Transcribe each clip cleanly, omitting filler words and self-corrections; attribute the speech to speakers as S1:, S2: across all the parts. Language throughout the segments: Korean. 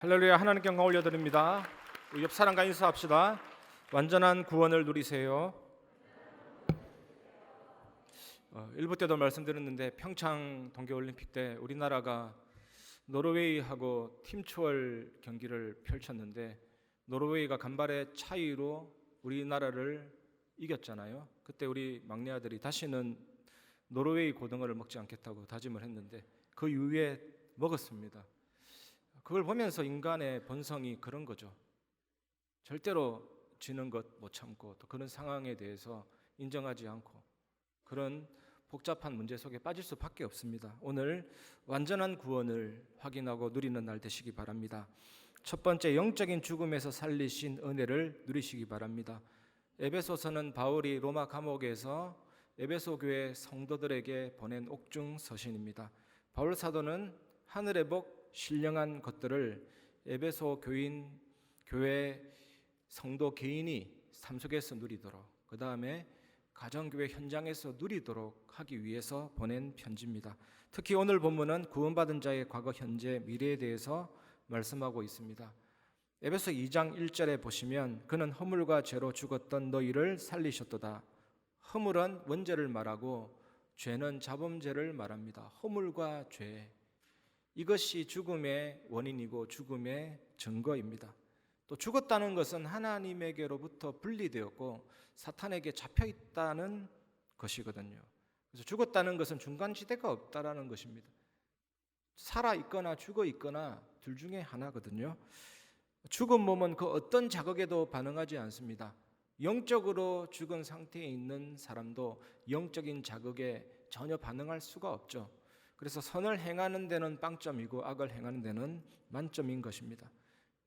S1: 할렐루야. 하나님께 영광 올려드립니다. 우리 옆 사람과 인사합시다. 완전한 구원을 누리세요. 1부 때도 말씀드렸는데 평창 동계올림픽 때 우리나라가 노르웨이하고 팀 초월 경기를 펼쳤는데 노르웨이가 간발의 차이로 우리나라를 이겼잖아요. 그때 우리 막내 아들이 다시는 노르웨이 고등어를 먹지 않겠다고 다짐을 했는데 그 이후에 먹었습니다. 그걸 보면서 인간의 본성이 그런 거죠. 절대로 지는 것 못 참고 또 그런 상황에 대해서 인정하지 않고 그런 복잡한 문제 속에 빠질 수밖에 없습니다. 오늘 완전한 구원을 확인하고 누리는 날 되시기 바랍니다. 첫 번째, 영적인 죽음에서 살리신 은혜를 누리시기 바랍니다. 에베소서는 바울이 로마 감옥에서 에베소 교회 성도들에게 보낸 옥중 서신입니다. 바울 사도는 하늘의 복 신령한 것들을 에베소 교회 성도 개인이 삶 속에서 누리도록, 그 다음에 가정교회 현장에서 누리도록 하기 위해서 보낸 편지입니다. 특히 오늘 본문은 구원받은 자의 과거, 현재, 미래에 대해서 말씀하고 있습니다. 에베소 2장 1절에 보시면 그는 허물과 죄로 죽었던 너희를 살리셨도다. 허물은 원죄를 말하고 죄는 자범죄를 말합니다. 허물과 죄, 이것이 죽음의 원인이고 죽음의 증거입니다. 또 죽었다는 것은 하나님에게로부터 분리되었고 사탄에게 잡혀 있다는 것이거든요. 그래서 죽었다는 것은 중간지대가 없다라는 것입니다. 살아 있거나 죽어 있거나 둘 중에 하나거든요. 죽은 몸은 그 어떤 자극에도 반응하지 않습니다. 영적으로 죽은 상태에 있는 사람도 영적인 자극에 전혀 반응할 수가 없죠. 그래서 선을 행하는 데는 빵점이고 악을 행하는 데는 만점인 것입니다.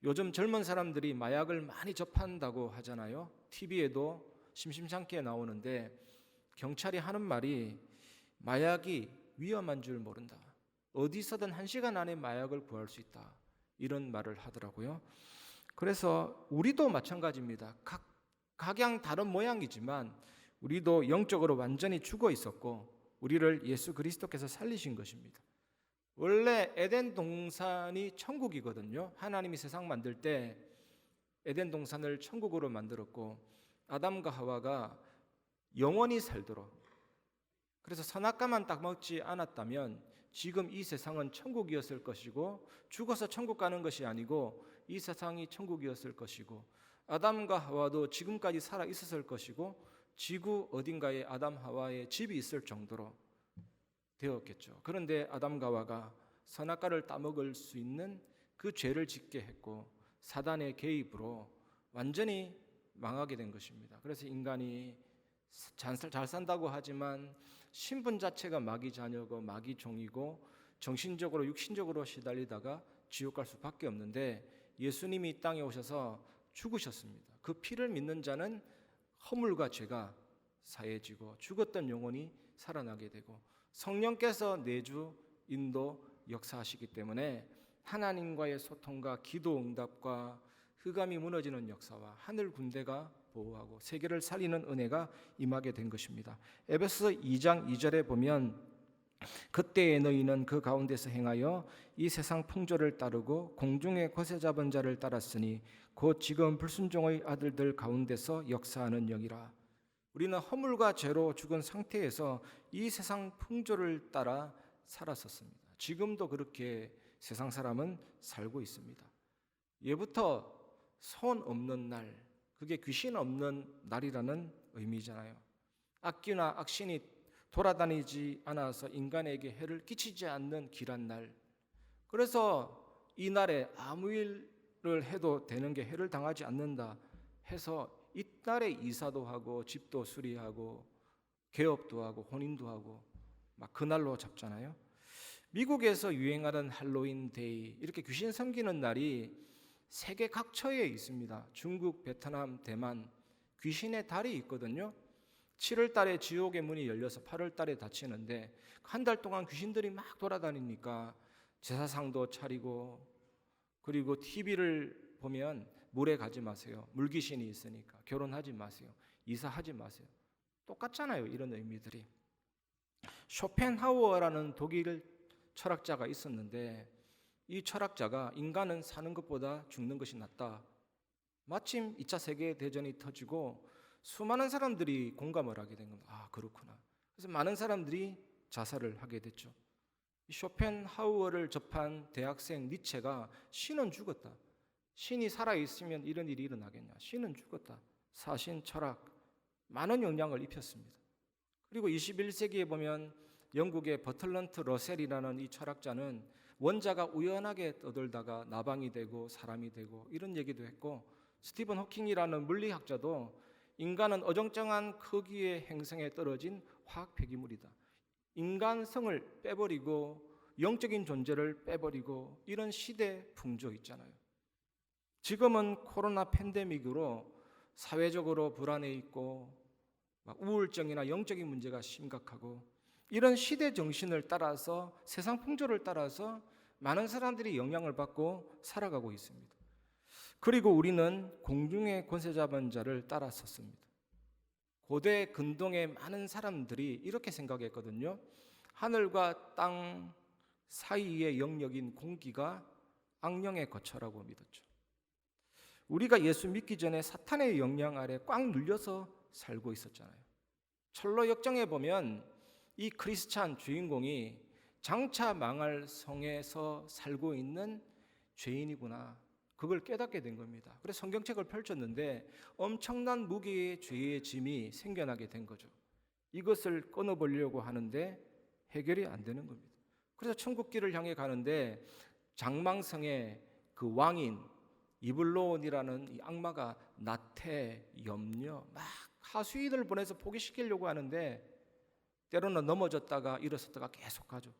S1: 요즘 젊은 사람들이 마약을 많이 접한다고 하잖아요. TV에도 심심찮게 나오는데 경찰이 하는 말이 마약이 위험한 줄 모른다. 어디서든 1시간 안에 마약을 구할 수 있다. 이런 말을 하더라고요. 그래서 우리도 마찬가지입니다. 각양 다른 모양이지만 우리도 영적으로 완전히 죽어 있었고 우리를 예수 그리스도께서 살리신 것입니다. 원래 에덴 동산이 천국이거든요. 하나님이 세상 만들 때 에덴 동산을 천국으로 만들었고 아담과 하와가 영원히 살도록, 그래서 선악과만 딱 먹지 않았다면 지금 이 세상은 천국이었을 것이고 죽어서 천국 가는 것이 아니고 이 세상이 천국이었을 것이고 아담과 하와도 지금까지 살아 있었을 것이고 지구 어딘가에 아담 하와의 집이 있을 정도로 되었겠죠. 그런데 아담과 하와가 선악과를 따먹을 수 있는 그 죄를 짓게 했고 사단의 개입으로 완전히 망하게 된 것입니다. 그래서 인간이 잘 산다고 하지만 신분 자체가 마귀 자녀고 마귀 종이고 정신적으로 육신적으로 시달리다가 지옥 갈 수밖에 없는데 예수님이 이 땅에 오셔서 죽으셨습니다. 그 피를 믿는 자는 허물과 죄가 사해지고 죽었던 영혼이 살아나게 되고 성령께서 내주 인도 역사하시기 때문에 하나님과의 소통과 기도 응답과 흑암이 무너지는 역사와 하늘 군대가 보호하고 세계를 살리는 은혜가 임하게 된 것입니다. 에베소 2장 2절에 보면 그때에 너희는 그 가운데서 행하여 이 세상 풍조를 따르고 공중의 권세 잡은 자를 따랐으니 곧 지금 불순종의 아들들 가운데서 역사하는 영이라. 우리는 허물과 죄로 죽은 상태에서 이 세상 풍조를 따라 살았었습니다. 지금도 그렇게 세상 사람은 살고 있습니다. 예부터 손 없는 날, 그게 귀신 없는 날이라는 의미잖아요. 악귀나 악신이 돌아다니지 않아서 인간에게 해를 끼치지 않는 길한 날. 그래서 이 날에 아무 일을 해도 되는 게 해를 당하지 않는다 해서 이날에 이사도 하고 집도 수리하고 개업도 하고 혼인도 하고 막 그날로 잡잖아요. 미국에서 유행하는 할로윈 데이, 이렇게 귀신 섬기는 날이 세계 각처에 있습니다. 중국, 베트남, 대만 귀신의 달이 있거든요. 7월 달에 지옥의 문이 열려서 8월 달에 닫히는데 한 달 동안 귀신들이 막 돌아다니니까 제사상도 차리고, 그리고 TV를 보면 물에 가지 마세요. 물귀신이 있으니까 결혼하지 마세요. 이사하지 마세요. 똑같잖아요. 이런 의미들이. 쇼펜하우어라는 독일 철학자가 있었는데 이 철학자가 인간은 사는 것보다 죽는 것이 낫다. 마침 2차 세계대전이 터지고 수많은 사람들이 공감을 하게 된 겁니다. 아, 그렇구나. 그래서 많은 사람들이 자살을 하게 됐죠. 쇼펜하우어를 접한 대학생 니체가 신은 죽었다. 신이 살아있으면 이런 일이 일어나겠냐. 신은 죽었다. 사신, 철학, 많은 영향을 입혔습니다. 그리고 21세기에 보면 영국의 버틀런트 러셀이라는 이 철학자는 원자가 우연하게 떠돌다가 나방이 되고 사람이 되고 이런 얘기도 했고, 스티븐 호킹이라는 물리학자도 인간은 어정쩡한 크기의 행성에 떨어진 화학 폐기물이다. 인간성을 빼버리고 영적인 존재를 빼버리고 이런 시대 풍조 있잖아요. 지금은 코로나 팬데믹으로 사회적으로 불안해 있고 우울증이나 영적인 문제가 심각하고 이런 시대 정신을 따라서 세상 풍조를 따라서 많은 사람들이 영향을 받고 살아가고 있습니다. 그리고 우리는 공중의 권세 잡은 자를 따라섰습니다. 고대 근동의 많은 사람들이 이렇게 생각했거든요. 하늘과 땅 사이의 영역인 공기가 악령의 거처라고 믿었죠. 우리가 예수 믿기 전에 사탄의 영향 아래 꽉 눌려서 살고 있었잖아요. 철로 역정에 보면 이 크리스찬 주인공이 장차 망할 성에서 살고 있는 죄인이구나, 그걸 깨닫게 된 겁니다. 그래서 성경책을 펼쳤는데 엄청난 무게의 죄의 짐이 생겨나게 된 거죠. 이것을 끊어보려고 하는데 해결이 안 되는 겁니다. 그래서 천국길을 향해 가는데 장망성의 그 왕인 이블론이라는 이 악마가 나태, 염려, 막 하수인을 보내서 포기시키려고 하는데 때로는 넘어졌다가 일어섰다가 계속 가죠.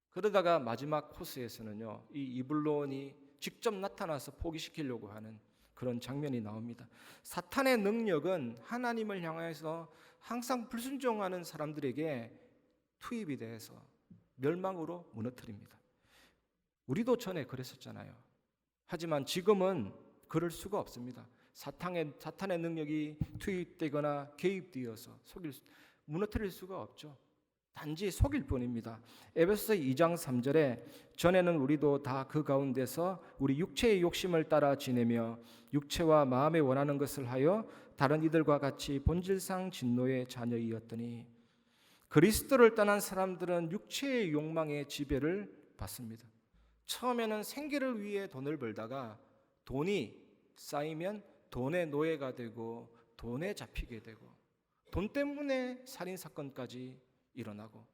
S1: 그러다가 마지막 코스에서는요, 이 이블론이 직접 나타나서 포기시키려고 하는 그런 장면이 나옵니다. 사탄의 능력은 하나님을 향해서 항상 불순종하는 사람들에게 투입이 돼서 멸망으로 무너뜨립니다. 우리도 전에 그랬었잖아요. 하지만 지금은 그럴 수가 없습니다. 사탄의 능력이 투입되거나 개입되어서 무너뜨릴 수가 없죠. 단지 속일 뿐입니다. 에베소서 2장 3절에 전에는 우리도 다 그 가운데서 우리 육체의 욕심을 따라 지내며 육체와 마음에 원하는 것을 하여 다른 이들과 같이 본질상 진노의 자녀이었더니, 그리스도를 떠난 사람들은 육체의 욕망의 지배를 받습니다. 처음에는 생계를 위해 돈을 벌다가 돈이 쌓이면 돈의 노예가 되고 돈에 잡히게 되고 돈 때문에 살인사건까지 일어나고,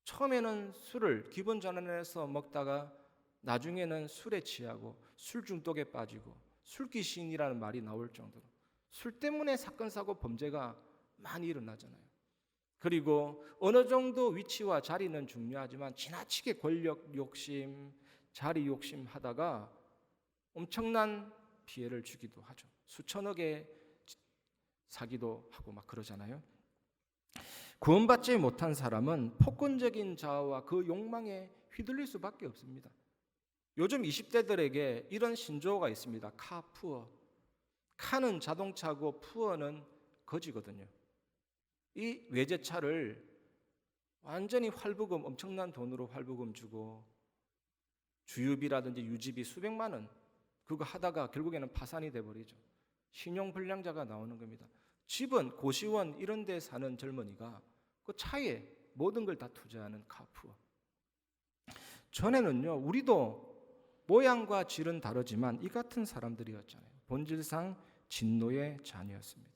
S1: 처음에는 술을 기분 전환해서 먹다가 나중에는 술에 취하고 술 중독에 빠지고 술귀신이라는 말이 나올 정도로 술 때문에 사건 사고 범죄가 많이 일어나잖아요. 그리고 어느 정도 위치와 자리는 중요하지만 지나치게 권력 욕심, 자리 욕심 하다가 엄청난 피해를 주기도 하죠. 수천억의 사기도 하고 막 그러잖아요. 구원받지 못한 사람은 폭군적인 자아와 그 욕망에 휘둘릴 수밖에 없습니다. 요즘 20대들에게 이런 신조어가 있습니다. 카 푸어. 카는 자동차고 푸어는 거지거든요. 이 외제차를 완전히 활부금, 엄청난 돈으로 활부금 주고 주유비라든지 유지비 수백만 원 그거 하다가 결국에는 파산이 돼버리죠. 신용불량자가 나오는 겁니다. 집은 고시원 이런 데 사는 젊은이가 그 차에 모든 걸 다 투자하는 카푸어. 전에는요, 우리도 모양과 질은 다르지만 이 같은 사람들이었잖아요. 본질상 진노의 자녀였습니다.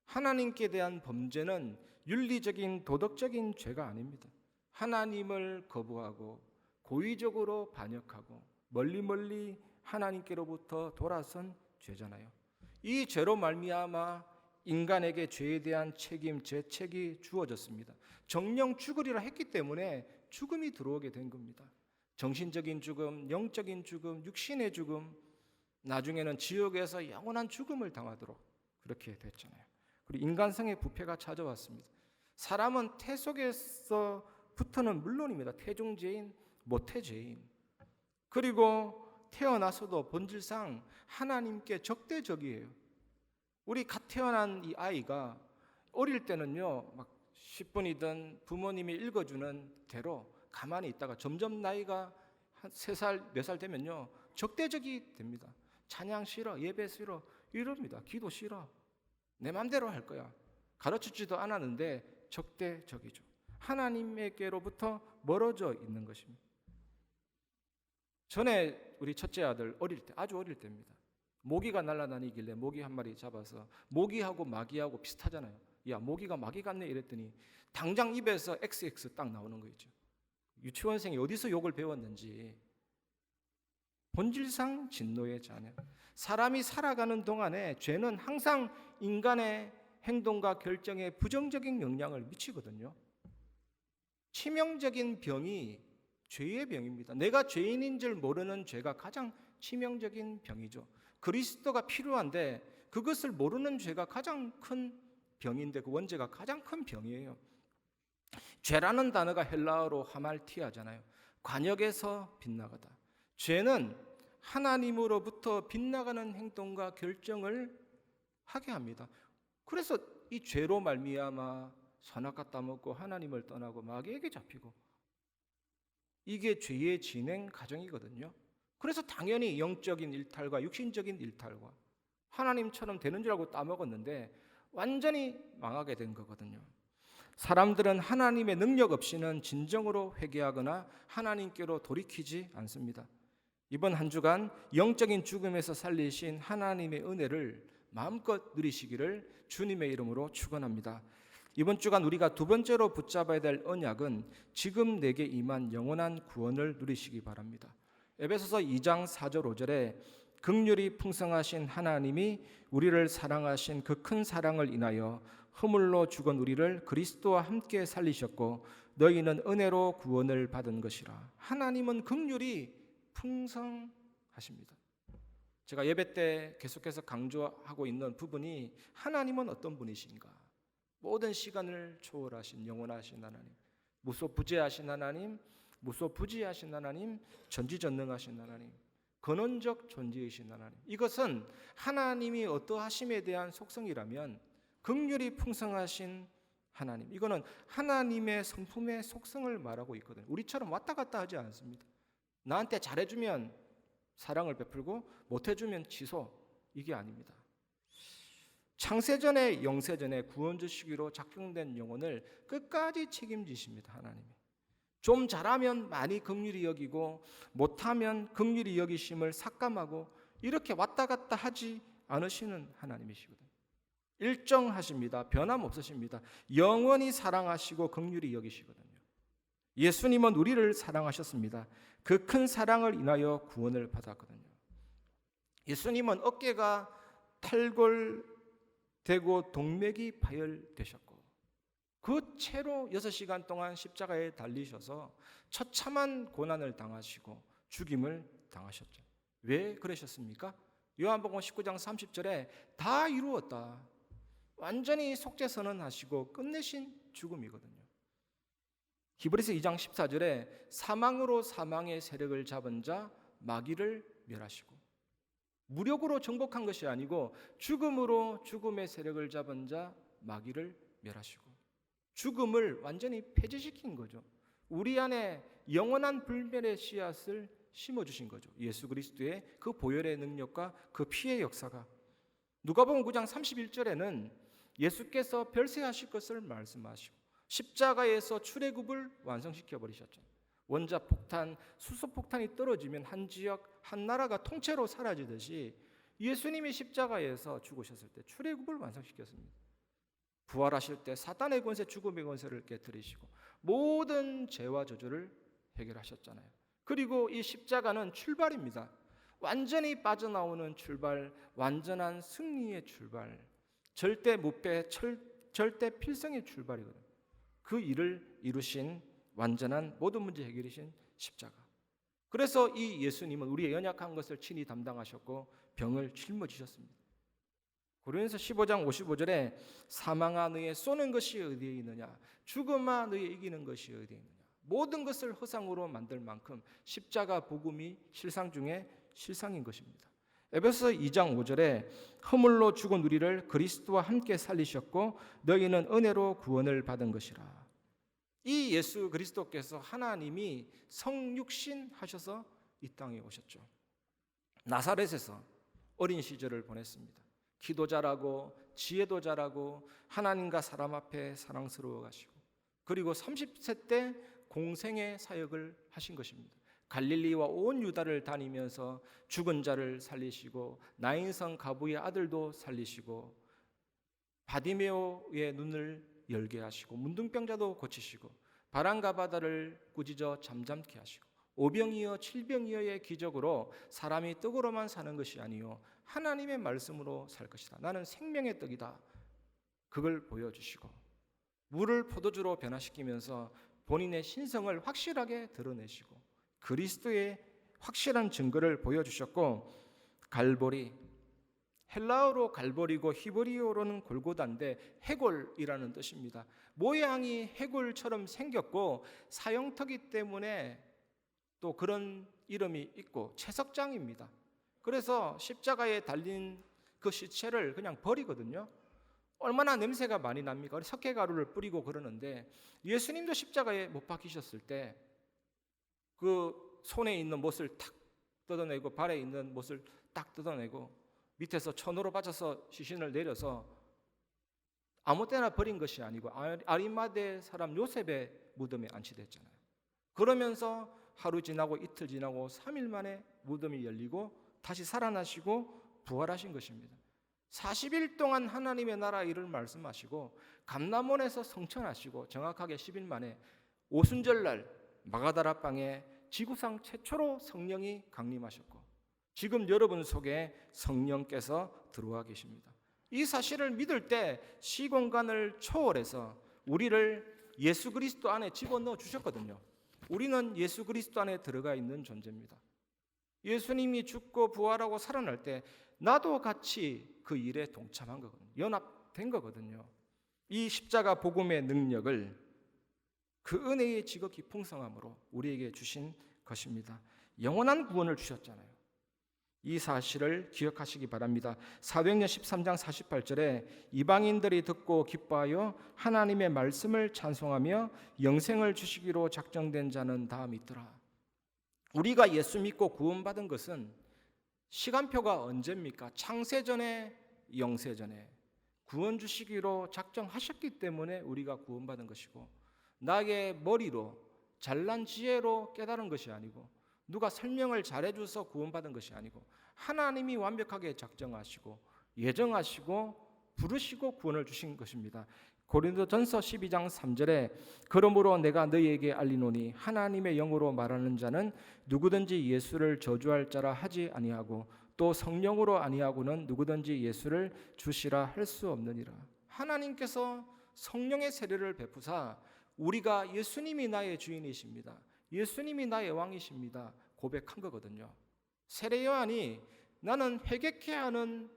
S1: 하나님께 대한 범죄는 윤리적인 도덕적인 죄가 아닙니다. 하나님을 거부하고 고의적으로 반역하고 멀리 하나님께로부터 돌아선 죄잖아요. 이 죄로 말미암아 인간에게 죄에 대한 책임, 죄책이 주어졌습니다. 정령 죽으리라 했기 때문에 죽음이 들어오게 된 겁니다. 정신적인 죽음, 영적인 죽음, 육신의 죽음, 나중에는 지옥에서 영원한 죽음을 당하도록 그렇게 됐잖아요. 그리고 인간성의 부패가 찾아왔습니다. 사람은 태 속에서부터는 물론입니다. 태중죄인, 모태죄인. 그리고 태어나서도 본질상 하나님께 적대적이에요. 우리 갓 태어난 이 아이가 어릴 때는요, 막 10분이든 부모님이 읽어주는 대로 가만히 있다가 점점 나이가 한 3살, 4살 되면요 적대적이 됩니다. 찬양 싫어, 예배 싫어 이럽니다. 기도 싫어, 내 맘대로 할 거야. 가르치지도 않았는데 적대적이죠. 하나님에게로부터 멀어져 있는 것입니다. 전에 우리 첫째 아들 어릴 때, 아주 어릴 때입니다. 모기가 날아다니길래 모기 한 마리 잡아서, 모기하고 마귀하고 비슷하잖아요. 야, 모기가 마귀 같네 이랬더니 당장 입에서 XX 딱 나오는 거 있죠. 유치원생이 어디서 욕을 배웠는지. 본질상 진노의 자녀. 사람이 살아가는 동안에 죄는 항상 인간의 행동과 결정에 부정적인 영향을 미치거든요. 치명적인 병이 죄의 병입니다. 내가 죄인인 줄 모르는 죄가 가장 치명적인 병이죠. 그리스도가 필요한데 그것을 모르는 죄가 가장 큰 병인데, 그 원죄가 가장 큰 병이에요. 죄라는 단어가 헬라어로 하말티아잖아요. 관역에서 빗나가다. 죄는 하나님으로부터 빗나가는 행동과 결정을 하게 합니다. 그래서 이 죄로 말미암아 선악과 따먹고 하나님을 떠나고 마귀에게 잡히고, 이게 죄의 진행 과정이거든요. 그래서 당연히 영적인 일탈과 육신적인 일탈과 하나님처럼 되는 줄 알고 따먹었는데 완전히 망하게 된 거거든요. 사람들은 하나님의 능력 없이는 진정으로 회개하거나 하나님께로 돌이키지 않습니다. 이번 한 주간 영적인 죽음에서 살리신 하나님의 은혜를 마음껏 누리시기를 주님의 이름으로 축원합니다. 이번 주간 우리가 두 번째로 붙잡아야 될 언약은 지금 내게 임한 영원한 구원을 누리시기 바랍니다. 에베소서 2장 4절 5절에 긍휼이 풍성하신 하나님이 우리를 사랑하신 그 큰 사랑을 인하여 허물로 죽은 우리를 그리스도와 함께 살리셨고 너희는 은혜로 구원을 받은 것이라. 하나님은 긍휼이 풍성하십니다. 제가 예배 때 계속해서 강조하고 있는 부분이, 하나님은 어떤 분이신가? 모든 시간을 초월하신 영원하신 하나님, 무소부재하신 하나님, 무소부지하신 하나님, 전지전능하신 하나님, 근원적 존재이신 하나님. 이것은 하나님이 어떠하심에 대한 속성이라면 긍휼이 풍성하신 하나님, 이거는 하나님의 성품의 속성을 말하고 있거든요. 우리처럼 왔다 갔다 하지 않습니다. 나한테 잘해주면 사랑을 베풀고 못해주면 취소, 이게 아닙니다. 창세전에 영세전에 구원주 시기로 작정된 영혼을 끝까지 책임지십니다. 하나님이 좀 잘하면 많이 긍휼히 여기고 못하면 긍휼히 여기심을 삭감하고, 이렇게 왔다 갔다 하지 않으시는 하나님이시거든요. 일정하십니다. 변함없으십니다. 영원히 사랑하시고 긍휼히 여기시거든요. 예수님은 우리를 사랑하셨습니다. 그 큰 사랑을 인하여 구원을 받았거든요. 예수님은 어깨가 탈골되고 동맥이 파열되셨고 그 채로 6시간 동안 십자가에 달리셔서 처참한 고난을 당하시고 죽임을 당하셨죠. 왜 그러셨습니까? 요한복음 19장 30절에 다 이루었다, 완전히 속죄선언하시고 끝내신 죽음이거든요. 히브리서 2장 14절에 사망으로 사망의 세력을 잡은 자 마귀를 멸하시고, 무력으로 정복한 것이 아니고 죽음으로 죽음의 세력을 잡은 자 마귀를 멸하시고 죽음을 완전히 폐지시킨 거죠. 우리 안에 영원한 불멸의 씨앗을 심어주신 거죠. 예수 그리스도의 그 보혈의 능력과 그 피의 역사가. 누가복음 9장 31절에는 예수께서 별세하실 것을 말씀하시고 십자가에서 출애굽을 완성시켜 버리셨죠. 원자폭탄, 수소폭탄이 떨어지면 한 지역, 한 나라가 통째로 사라지듯이 예수님이 십자가에서 죽으셨을 때 출애굽을 완성시켰습니다. 부활하실 때 사탄의 권세, 죽음의 권세를 깨뜨리시고 모든 죄와 저주를 해결하셨잖아요. 그리고 이 십자가는 출발입니다. 완전히 빠져나오는 출발, 완전한 승리의 출발, 절대 무패, 절대 필승의 출발이거든요. 그 일을 이루신 완전한 모든 문제 해결이신 십자가. 그래서 이 예수님은 우리의 연약한 것을 친히 담당하셨고 병을 짊어지셨습니다. 고린도서 15장 55절에 사망아 너의 쏘는 것이 어디에 있느냐, 죽음아 너의 이기는 것이 어디에 있느냐, 모든 것을 허상으로 만들 만큼 십자가 복음이 실상 중에 실상인 것입니다. 에베소서 2장 5절에 허물로 죽은 우리를 그리스도와 함께 살리셨고 너희는 은혜로 구원을 받은 것이라. 이 예수 그리스도께서 하나님이 성육신 하셔서 이 땅에 오셨죠. 나사렛에서 어린 시절을 보냈습니다. 기도 잘하고 지혜도 잘하고 하나님과 사람 앞에 사랑스러워 가시고, 그리고 30세 때 공생의 사역을 하신 것입니다. 갈릴리와 온 유다를 다니면서 죽은 자를 살리시고 나인성 가부의 아들도 살리시고 바디메오의 눈을 열게 하시고 문둥병자도 고치시고 바람과 바다를 꾸짖어 잠잠케 하시고 오병이어 칠병이어의 기적으로 사람이 떡으로만 사는 것이 아니요 하나님의 말씀으로 살 것이다. 나는 생명의 떡이다. 그걸 보여주시고 물을 포도주로 변화시키면서 본인의 신성을 확실하게 드러내시고 그리스도의 확실한 증거를 보여주셨고, 갈보리, 헬라어로 갈보리고 히브리어로는 골고다인데 해골이라는 뜻입니다. 모양이 해골처럼 생겼고 사형터기 때문에 또 그런 이름이 있고 채석장입니다. 그래서 십자가에 달린 그 시체를 그냥 버리거든요. 얼마나 냄새가 많이 납니까? 석회가루를 뿌리고 그러는데, 예수님도 십자가에 못 박히셨을 때 그 손에 있는 못을 탁 뜯어내고 발에 있는 못을 딱 뜯어내고 밑에서 천으로 받쳐서 시신을 내려서 아무 때나 버린 것이 아니고 아리마대 사람 요셉의 무덤에 안치됐잖아요. 그러면서 하루 지나고 이틀 지나고 3일 만에 무덤이 열리고 다시 살아나시고 부활하신 것입니다. 40일 동안 하나님의 나라 일을 말씀하시고 감람원에서 성천하시고 정확하게 10일 만에 오순절날 마가다라 방에 지구상 최초로 성령이 강림하셨고 지금 여러분 속에 성령께서 들어와 계십니다. 이 사실을 믿을 때 시공간을 초월해서 우리를 예수 그리스도 안에 집어넣어 주셨거든요. 우리는 예수 그리스도 안에 들어가 있는 존재입니다. 예수님이 죽고 부활하고 살아날 때 나도 같이 그 일에 동참한 거거든요. 연합된 거거든요. 이 십자가 복음의 능력을 그 은혜의 지극히 풍성함으로 우리에게 주신 것입니다. 영원한 구원을 주셨잖아요. 이 사실을 기억하시기 바랍니다. 사도행전 13장 48절에 이방인들이 듣고 기뻐하여 하나님의 말씀을 찬송하며 영생을 주시기로 작정된 자는 다 믿더라. 우리가 예수 믿고 구원받은 것은 시간표가 언제입니까? 창세전에 영세전에 구원 주시기로 작정하셨기 때문에 우리가 구원받은 것이고, 나의 머리로 잘난 지혜로 깨달은 것이 아니고 누가 설명을 잘해줘서 구원받은 것이 아니고 하나님이 완벽하게 작정하시고 예정하시고 부르시고 구원을 주신 것입니다. 고린도전서 12장 3절에 그러므로 내가 너희에게 알리노니 하나님의 영으로 말하는 자는 누구든지 예수를 저주할 자라 하지 아니하고 또 성령으로 아니하고는 누구든지 예수를 주시라 할 수 없느니라. 하나님께서 성령의 세례를 베푸사 우리가 예수님이 나의 주인이십니다, 예수님이 나의 왕이십니다 고백한 거거든요. 세례 요한이 나는 회개케 하는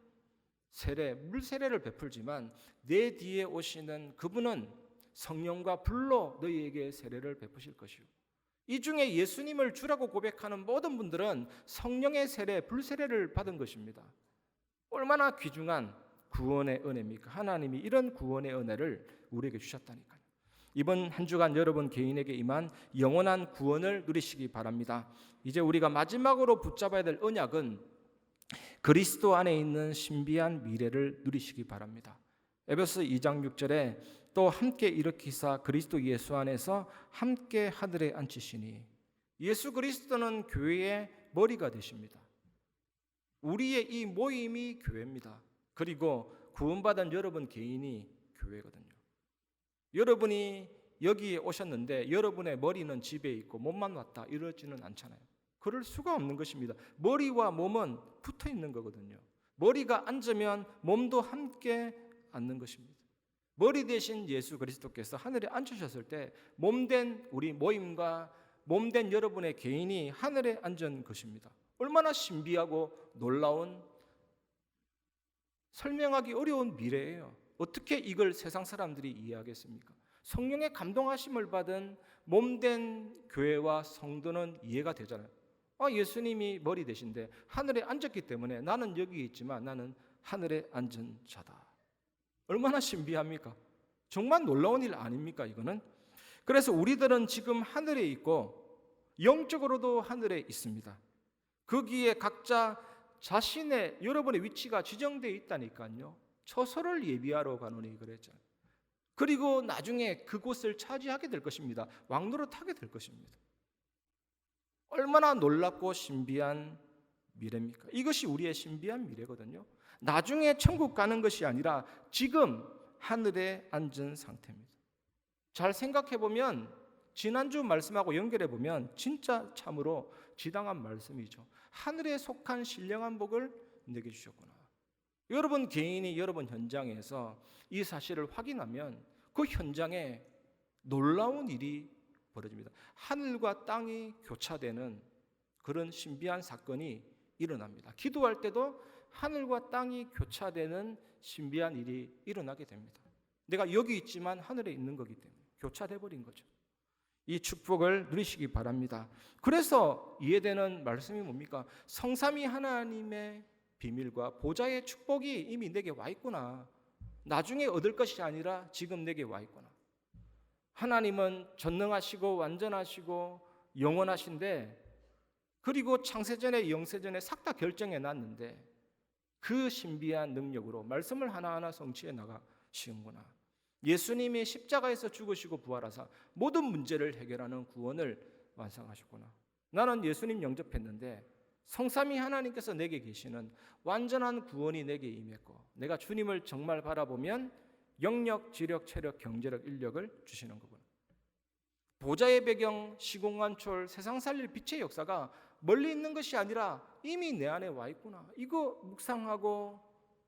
S1: 세례, 물 세례를 베풀지만 내 뒤에 오시는 그분은 성령과 불로 너희에게 세례를 베푸실 것이요. 이 중에 예수님을 주라고 고백하는 모든 분들은 성령의 세례, 불 세례를 받은 것입니다. 얼마나 귀중한 구원의 은혜입니까? 하나님이 이런 구원의 은혜를 우리에게 주셨다니까요. 이번 한 주간 여러분 개인에게 임한 영원한 구원을 누리시기 바랍니다. 이제 우리가 마지막으로 붙잡아야 될 언약은 그리스도 안에 있는 신비한 미래를 누리시기 바랍니다. 에베소 2장 6절에 또 함께 일으키사 그리스도 예수 안에서 함께 하늘에 앉히시니, 예수 그리스도는 교회의 머리가 되십니다. 우리의 이 모임이 교회입니다. 그리고 구원받은 여러분 개인이 교회거든요. 여러분이 여기에 오셨는데 여러분의 머리는 집에 있고 몸만 왔다 이러지는 않잖아요. 그럴 수가 없는 것입니다. 머리와 몸은 붙어 있는 거거든요. 머리가 앉으면 몸도 함께 앉는 것입니다. 머리 대신 예수 그리스도께서 하늘에 앉으셨을 때 몸된 우리 모임과 몸된 여러분의 개인이 하늘에 앉은 것입니다. 얼마나 신비하고 놀라운, 설명하기 어려운 미래예요. 어떻게 이걸 세상 사람들이 이해하겠습니까? 성령의 감동하심을 받은 몸된 교회와 성도는 이해가 되잖아요. 예수님이 머리 되신데 하늘에 앉았기 때문에 나는 여기 있지만 나는 하늘에 앉은 자다. 얼마나 신비합니까? 정말 놀라운 일 아닙니까 이거는? 그래서 우리들은 지금 하늘에 있고 영적으로도 하늘에 있습니다. 거기에 각자 자신의 여러분의 위치가 지정되어 있다니까요. 처소를 예비하러 가노니 그랬잖아요. 그리고 나중에 그곳을 차지하게 될 것입니다. 왕노릇하게 될 것입니다. 얼마나 놀랍고 신비한 미래입니까? 이것이 우리의 신비한 미래거든요. 나중에 천국 가는 것이 아니라 지금 하늘에 앉은 상태입니다. 잘 생각해 보면 지난주 말씀하고 연결해 보면 진짜 참으로 지당한 말씀이죠. 하늘에 속한 신령한 복을 내게 주셨구나. 여러분 개인이 여러분 현장에서 이 사실을 확인하면 그 현장에 놀라운 일이 벌어집니다. 하늘과 땅이 교차되는 그런 신비한 사건이 일어납니다. 기도할 때도 하늘과 땅이 교차되는 신비한 일이 일어나게 됩니다. 내가 여기 있지만 하늘에 있는 거기 때문에 교차돼 버린 거죠. 이 축복을 누리시기 바랍니다. 그래서 이해되는 말씀이 뭡니까? 성삼위 하나님의 비밀과 보좌의 축복이 이미 내게 와 있구나. 나중에 얻을 것이 아니라 지금 내게 와 있구나. 하나님은 전능하시고 완전하시고 영원하신데, 그리고 창세전에 영세전에 싹 다 결정해 놨는데 그 신비한 능력으로 말씀을 하나하나 성취해 나가시는구나. 예수님이 십자가에서 죽으시고 부활하사 모든 문제를 해결하는 구원을 완성하셨구나. 나는 예수님 영접했는데 성삼위 하나님께서 내게 계시는 완전한 구원이 내게 임했고, 내가 주님을 정말 바라보면 영력, 지력, 체력, 경제력, 인력을 주시는 거구나. 보좌의 배경, 시공간초월, 세상 살릴 빛의 역사가 멀리 있는 것이 아니라 이미 내 안에 와 있구나. 이거 묵상하고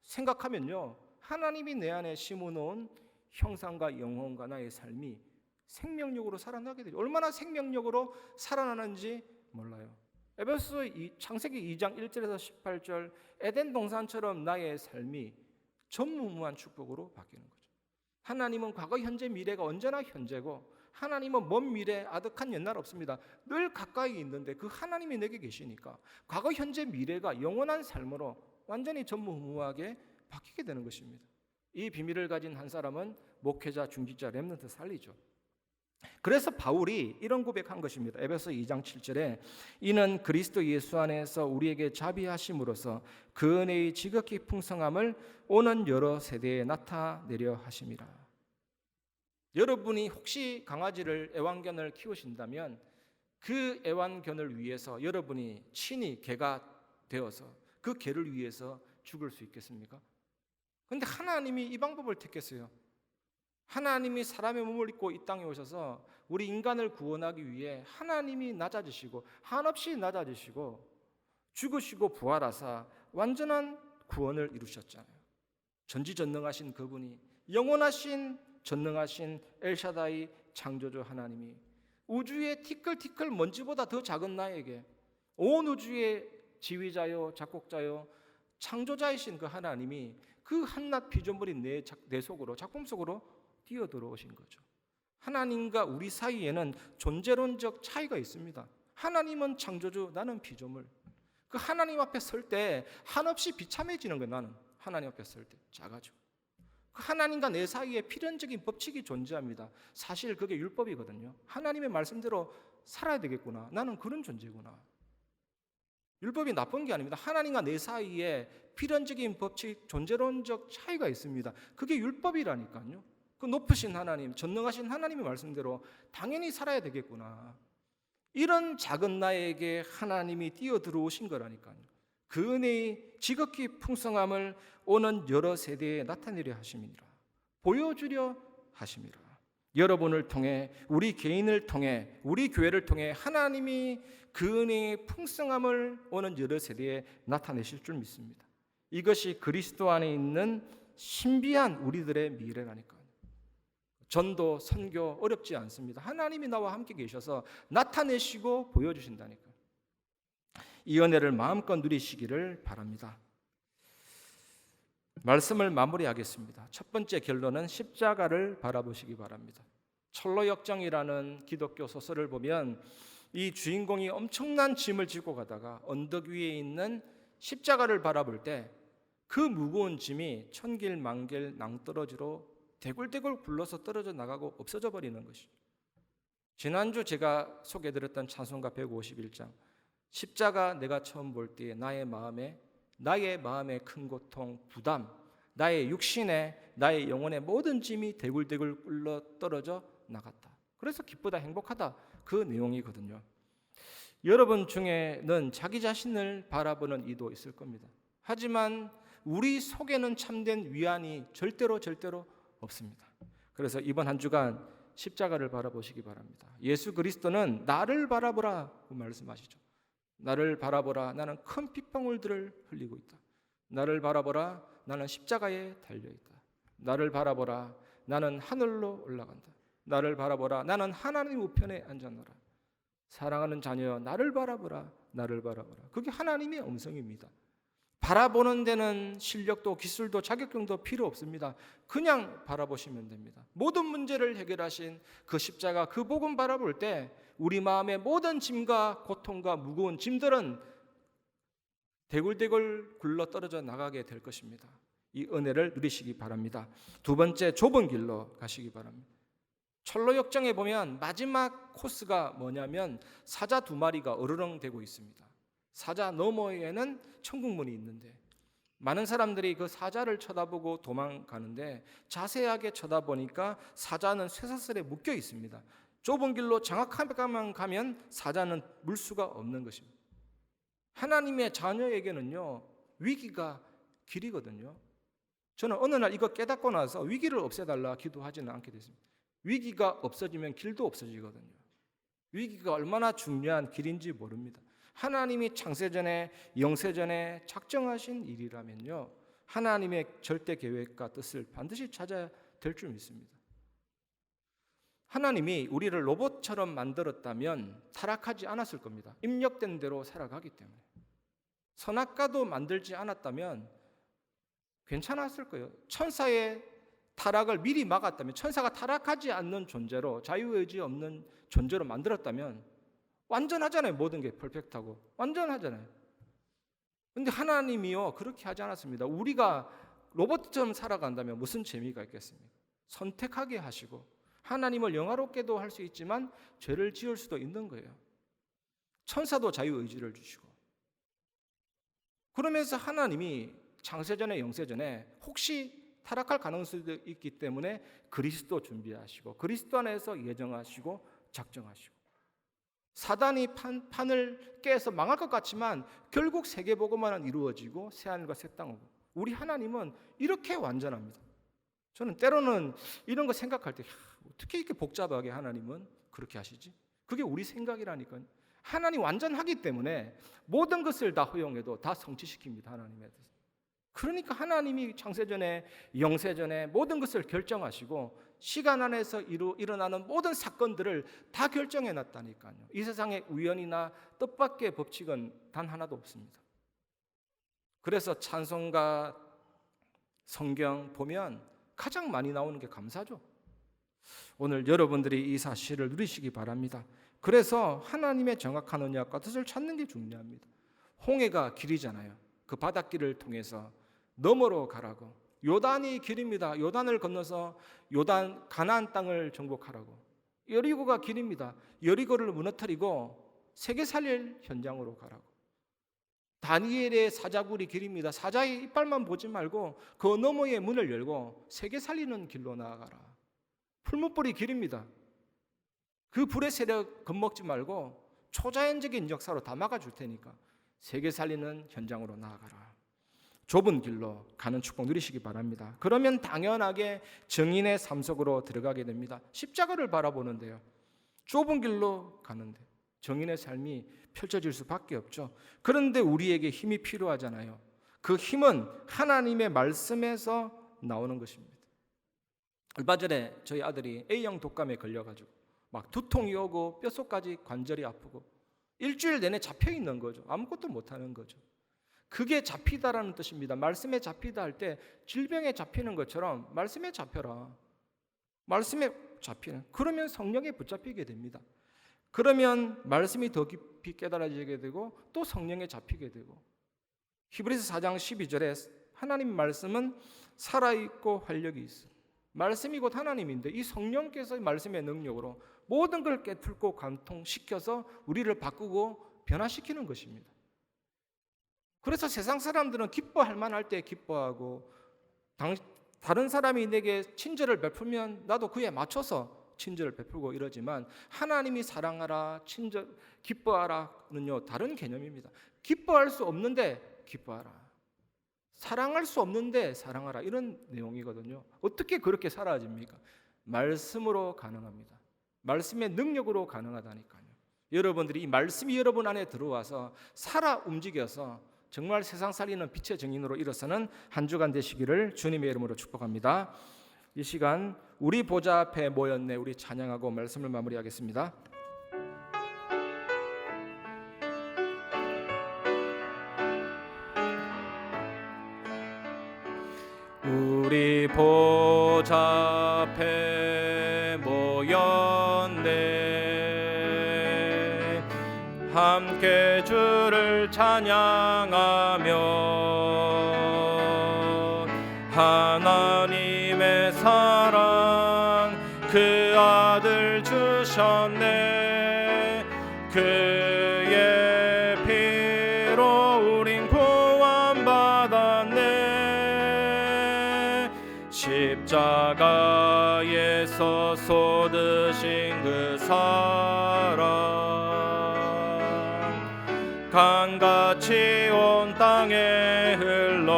S1: 생각하면요, 하나님이 내 안에 심어놓은 형상과 영혼과 나의 삶이 생명력으로 살아나게 되죠. 얼마나 생명력으로 살아나는지 몰라요. 에베소 창세기 2장 1절에서 18절, 에덴 동산처럼 나의 삶이 전무후무한 축복으로 바뀌는 거죠. 하나님은 과거, 현재, 미래가 언제나 현재고, 하나님은 먼 미래, 아득한 옛날 없습니다. 늘 가까이 있는데 그 하나님이 내게 계시니까 과거, 현재, 미래가 영원한 삶으로 완전히 전무후무하게 바뀌게 되는 것입니다. 이 비밀을 가진 한 사람은 목회자, 중직자, 렘넌트 살리죠. 그래서 바울이 이런 고백한 것입니다. 에베소 2장 7절에 이는 그리스도 예수 안에서 우리에게 자비하심으로써 그 은혜의 지극히 풍성함을 오는 여러 세대에 나타내려 하심이라. 여러분이 혹시 강아지를, 애완견을 키우신다면 그 애완견을 위해서 여러분이 친히 개가 되어서 그 개를 위해서 죽을 수 있겠습니까? 그런데 하나님이 이 방법을 택했어요. 하나님이 사람의 몸을 입고 이 땅에 오셔서 우리 인간을 구원하기 위해 하나님이 낮아지시고, 한없이 낮아지시고 죽으시고 부활하사 완전한 구원을 이루셨잖아요. 전지전능하신 그분이, 영원하신 전능하신 엘샤다이 창조주 하나님이 우주의 티끌티끌 먼지보다 더 작은 나에게 온 우주의 지휘자요, 작곡자요, 창조자이신 그 하나님이 그 한낱 피조물인 내 속으로, 작품 속으로 뛰어들어오신 거죠. 하나님과 우리 사이에는 존재론적 차이가 있습니다. 하나님은 창조주, 나는 피조물. 그 하나님 앞에 설 때 한없이 비참해지는 거예요. 나는 하나님 앞에 설 때 작아지고. 그 하나님과 내 사이에 필연적인 법칙이 존재합니다. 사실 그게 율법이거든요. 하나님의 말씀대로 살아야 되겠구나. 나는 그런 존재구나. 율법이 나쁜 게 아닙니다. 하나님과 내 사이에 필연적인 법칙, 존재론적 차이가 있습니다. 그게 율법이라니까요. 그 높으신 하나님, 전능하신 하나님의 말씀대로 당연히 살아야 되겠구나. 이런 작은 나에게 하나님이 뛰어들어오신 거라니까요. 그 은혜의 지극히 풍성함을 오는 여러 세대에 나타내려 하심이니라. 보여주려 하심이라. 여러분을 통해, 우리 개인을 통해, 우리 교회를 통해 하나님이 그 은혜의 풍성함을 오는 여러 세대에 나타내실 줄 믿습니다. 이것이 그리스도 안에 있는 신비한 우리들의 미래라니까요. 전도, 선교 어렵지 않습니다. 하나님이 나와 함께 계셔서 나타내시고 보여주신다니까요. 이 은혜를 마음껏 누리시기를 바랍니다. 말씀을 마무리하겠습니다. 첫 번째 결론은 십자가를 바라보시기 바랍니다. 철로역정이라는 기독교 소설을 보면 이 주인공이 엄청난 짐을 지고 가다가 언덕 위에 있는 십자가를 바라볼 때 그 무거운 짐이 천길 만길 낭떠러지로 대굴대굴 굴러서 떨어져 나가고 없어져 버리는 것이죠. 지난주 제가 소개해드렸던 찬송가 151장, 십자가 내가 처음 볼 때에 나의 마음에 큰 고통, 부담, 나의 육신에, 나의 영혼의 모든 짐이 대굴대굴 굴러 떨어져 나갔다. 그래서 기쁘다, 행복하다, 그 내용이거든요. 여러분 중에는 자기 자신을 바라보는 이도 있을 겁니다. 하지만 우리 속에는 참된 위안이 절대로 없습니다. 그래서 이번 한 주간 십자가를 바라보시기 바랍니다. 예수 그리스도는 나를 바라보라고 말씀하시죠. 나를 바라보라, 나는 큰 핏방울들을 흘리고 있다. 나를 바라보라, 나는 십자가에 달려있다. 나를 바라보라, 나는 하늘로 올라간다. 나를 바라보라, 나는 하나님 우편에 앉았노라. 사랑하는 자녀여, 나를 바라보라, 나를 바라보라. 그게 하나님의 음성입니다. 바라보는 데는 실력도 기술도 자격증도 필요 없습니다. 그냥 바라보시면 됩니다. 모든 문제를 해결하신 그 십자가, 그 복음 바라볼 때 우리 마음의 모든 짐과 고통과 무거운 짐들은 대굴대굴 굴러 떨어져 나가게 될 것입니다. 이 은혜를 누리시기 바랍니다. 두 번째, 좁은 길로 가시기 바랍니다. 철로 역정에 보면 마지막 코스가 뭐냐면 사자 2마리가 어르렁대고 있습니다. 사자 너머에는 천국문이 있는데 많은 사람들이 그 사자를 쳐다보고 도망가는데 자세하게 쳐다보니까 사자는 쇠사슬에 묶여 있습니다. 좁은 길로 정확하게만 가면 사자는 물 수가 없는 것입니다. 하나님의 자녀에게는요, 위기가 길이거든요. 저는 어느 날 이거 깨닫고 나서 위기를 없애달라 기도하지는 않게 됐습니다. 위기가 없어지면 길도 없어지거든요. 위기가 얼마나 중요한 길인지 모릅니다. 하나님이 창세전에 영세전에 작정하신 일이라면요, 하나님의 절대 계획과 뜻을 반드시 찾아야 될 줄 믿습니다. 하나님이 우리를 로봇처럼 만들었다면 타락하지 않았을 겁니다. 입력된 대로 살아가기 때문에. 선악과도 만들지 않았다면 괜찮았을 거예요. 천사의 타락을 미리 막았다면, 천사가 타락하지 않는 존재로, 자유의지 없는 존재로 만들었다면 완전하잖아요. 모든 게 퍼펙트하고 완전하잖아요. 근데 하나님이요, 그렇게 하지 않았습니다. 우리가 로봇처럼 살아간다면 무슨 재미가 있겠습니까? 선택하게 하시고 하나님을 영화롭게도 할 수 있지만 죄를 지을 수도 있는 거예요. 천사도 자유의지를 주시고. 그러면서 하나님이 창세전에 영세전에 혹시 타락할 가능성도 있기 때문에 그리스도 준비하시고 그리스도 안에서 예정하시고 작정하시고, 사단이 판을 깨서 망할 것 같지만 결국 세계복음만은 이루어지고 새하늘과 새 땅 오고, 우리 하나님은 이렇게 완전합니다. 저는 때로는 이런 거 생각할 때 어떻게 이렇게 복잡하게 하나님은 그렇게 하시지? 그게 우리 생각이라니까요. 하나님 완전하기 때문에 모든 것을 다 허용해도 다 성취시킵니다. 하나님의 뜻. 그러니까 하나님이 창세전에 영세전에 모든 것을 결정하시고 시간 안에서 일어나는 모든 사건들을 다 결정해 놨다니까요. 이 세상에 우연이나 뜻밖의 법칙은 단 하나도 없습니다. 그래서 찬송가, 성경 보면 가장 많이 나오는 게 감사죠. 오늘 여러분들이 이 사실을 누리시기 바랍니다. 그래서 하나님의 정확한 언약과 뜻을 찾는 게 중요합니다. 홍해가 길이잖아요. 그 바닷길을 통해서 너머로 가라고. 요단이 길입니다. 요단을 건너서 가나안 땅을 정복하라고. 여리고가 길입니다. 여리고를 무너뜨리고 세계 살릴 현장으로 가라고. 다니엘의 사자굴이 길입니다. 사자의 이빨만 보지 말고 그 너머의 문을 열고 세계 살리는 길로 나아가라. 풀무불이 길입니다. 그 불의 세력 겁먹지 말고 초자연적인 역사로 다 막아줄 테니까 세계 살리는 현장으로 나아가라. 좁은 길로 가는 축복 누리시기 바랍니다. 그러면 당연하게 증인의 삶 속으로 들어가게 됩니다. 십자가를 바라보는데요, 좁은 길로 가는데 증인의 삶이 펼쳐질 수밖에 없죠. 그런데 우리에게 힘이 필요하잖아요. 그 힘은 하나님의 말씀에서 나오는 것입니다. 얼마 전에 저희 아들이 A형 독감에 걸려가지고 막 두통이 오고 뼛속까지 관절이 아프고 일주일 내내 잡혀 있는 거죠. 아무것도 못하는 거죠. 그게 잡히다라는 뜻입니다. 말씀에 잡히다 할 때 질병에 잡히는 것처럼 말씀에 잡혀라. 말씀에 잡히는. 그러면 성령에 붙잡히게 됩니다. 그러면 말씀이 더 깊이 깨달아지게 되고 또 성령에 잡히게 되고, 히브리서 4장 12절에 하나님 말씀은 살아있고 활력이 있어. 말씀이 곧 하나님인데 이 성령께서 말씀의 능력으로 모든 걸 깨뚫고 관통시켜서 우리를 바꾸고 변화시키는 것입니다. 그래서 세상 사람들은 기뻐할 만할 때 기뻐하고 다른 사람이 내게 친절을 베풀면 나도 그에 맞춰서 친절을 베풀고 이러지만 하나님이 사랑하라, 기뻐하라는요 다른 개념입니다. 기뻐할 수 없는데 기뻐하라, 사랑할 수 없는데 사랑하라, 이런 내용이거든요. 어떻게 그렇게 사라집니까? 말씀으로 가능합니다. 말씀의 능력으로 가능하다니까요. 여러분들이 이 말씀이 여러분 안에 들어와서 살아 움직여서 정말 세상 살리는 빛의 증인으로 일어서는 한 주간 되시기를 주님의 이름으로 축복합니다. 이 시간 우리 보좌 앞에 모였네, 우리 찬양하고 말씀을 마무리하겠습니다. 우리 보좌 앞에 모였네, 함께 주를 찬양하며 하나님의 사랑 그 아들 주셨네, 그의 피로 우린 구원받았네. 십자가에서 쏟으신 그 사랑 강같이 온 땅에 흘러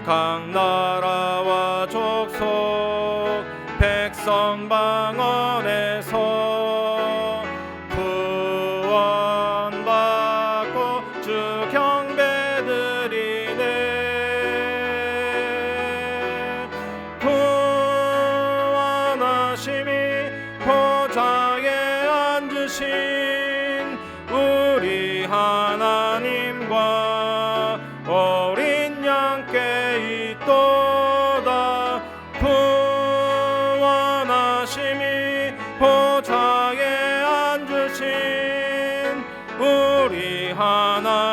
S1: 각 나라와 족속 백성 방언에서 구원받고 주 경배드리네. 구원하심이 보좌에 앉으신 우리 하나님과 어린 양께 있도다. 구원하심이 보좌에 앉으신 우리 하나님